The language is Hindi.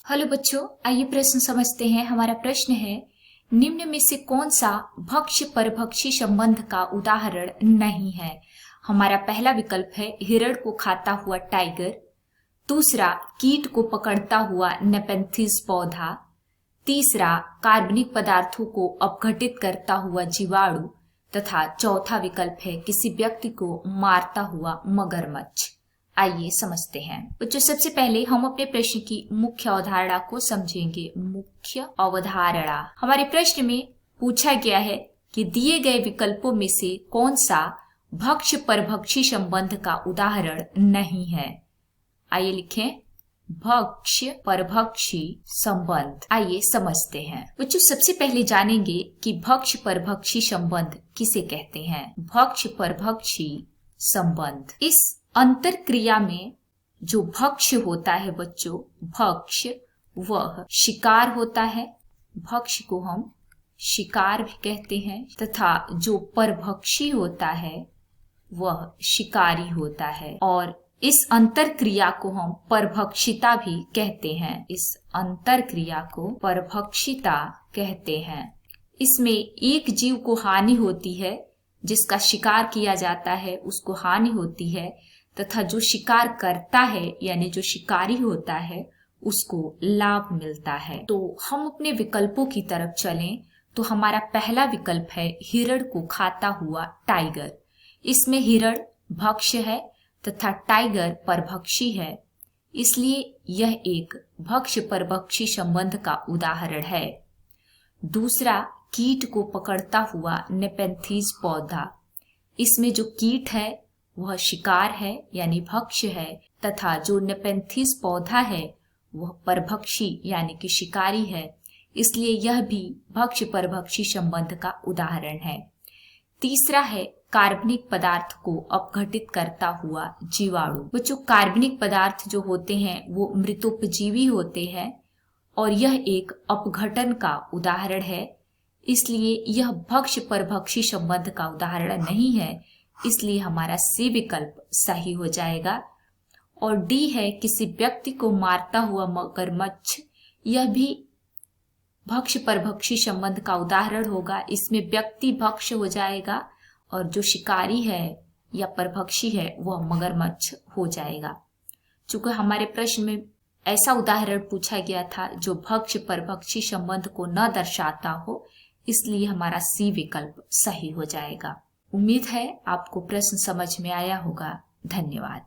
हेलो बच्चों, आइए प्रश्न समझते हैं। हमारा प्रश्न है, निम्न में से कौन सा भक्ष्य परभक्षी संबंध का उदाहरण नहीं है। हमारा पहला विकल्प है हिरण को खाता हुआ टाइगर, दूसरा कीट को पकड़ता हुआ नेपेंथिस पौधा, तीसरा कार्बनिक पदार्थों को अपघटित करता हुआ जीवाणु तथा चौथा विकल्प है किसी व्यक्ति को मारता हुआ मगरमच्छ। आइए समझते हैं बच्चों। सबसे पहले हम अपने प्रश्न की मुख्य अवधारणा को समझेंगे। मुख्य अवधारणा, हमारे प्रश्न में पूछा गया है कि दिए गए विकल्पों में से कौन सा भक्ष्य परभक्षी संबंध का उदाहरण नहीं है। आइए लिखें, भक्ष्य परभक्षी संबंध। आइए समझते हैं बच्चों। सबसे पहले जानेंगे कि भक्ष्य परभक्षी संबंध किसे कहते हैं। भक्ष्य परभक्षी संबंध, इस अंतर क्रिया में जो भक्ष्य होता है बच्चों, भक्ष्य वह शिकार होता है, भक्ष्य को हम शिकार भी कहते हैं, तथा जो परभक्षी होता है वह शिकारी होता है। और इस अंतर क्रिया को हम परभक्षिता भी कहते हैं। इस अंतर क्रिया को परभक्षिता कहते हैं। इसमें एक जीव को हानि होती है, जिसका शिकार किया जाता है उसको हानि होती है, तथा जो शिकार करता है यानी जो शिकारी होता है उसको लाभ मिलता है। तो हम अपने विकल्पों की तरफ चलें तो हमारा पहला विकल्प है हिरण को खाता हुआ टाइगर। इसमें हिरण भक्ष्य है तथा टाइगर परभक्षी है, इसलिए यह एक भक्ष्य परभक्षी संबंध का उदाहरण है। दूसरा, कीट को पकड़ता हुआ नेपेंथिस पौधा। इसमें जो कीट है वह शिकार है यानी भक्ष्य है, तथा जो नेपेंथिस पौधा है वह परभक्षी यानी कि शिकारी है, इसलिए यह भी भक्ष्य परभक्षी संबंध का उदाहरण है। तीसरा है कार्बनिक पदार्थ को अपघटित करता हुआ जीवाणु। बच्चों, कार्बनिक पदार्थ जो होते हैं वो मृतोपजीवी होते हैं और यह एक अपघटन का उदाहरण है, इसलिए यह भक्ष्य परभक्षी संबंध का उदाहरण नहीं है, इसलिए हमारा सी विकल्प सही हो जाएगा। और डी है किसी व्यक्ति को मारता हुआ मगरमच्छ, यह भी भक्ष्य परभक्षी संबंध का उदाहरण होगा। इसमें व्यक्ति भक्ष्य हो जाएगा और जो शिकारी है या परभक्षी है वह मगरमच्छ हो जाएगा। चूंकि हमारे प्रश्न में ऐसा उदाहरण पूछा गया था जो भक्ष्य परभक्षी संबंध को न दर्शाता हो, इसलिए हमारा सी विकल्प सही हो जाएगा। उम्मीद है आपको प्रश्न समझ में आया होगा। धन्यवाद।